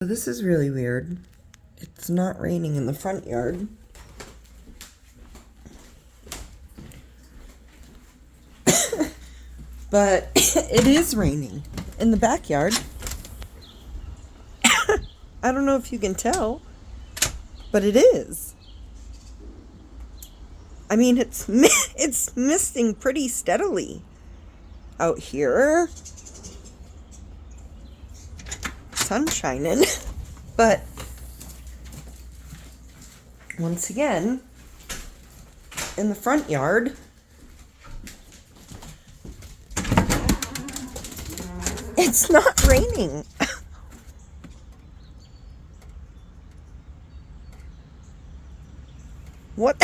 So this is really weird. It's not raining in the front yard. But it is raining in the backyard. I don't know if you can tell, but it is. I mean, it's misting pretty steadily out here. Sun shining, but once again, in the front yard, it's not raining. What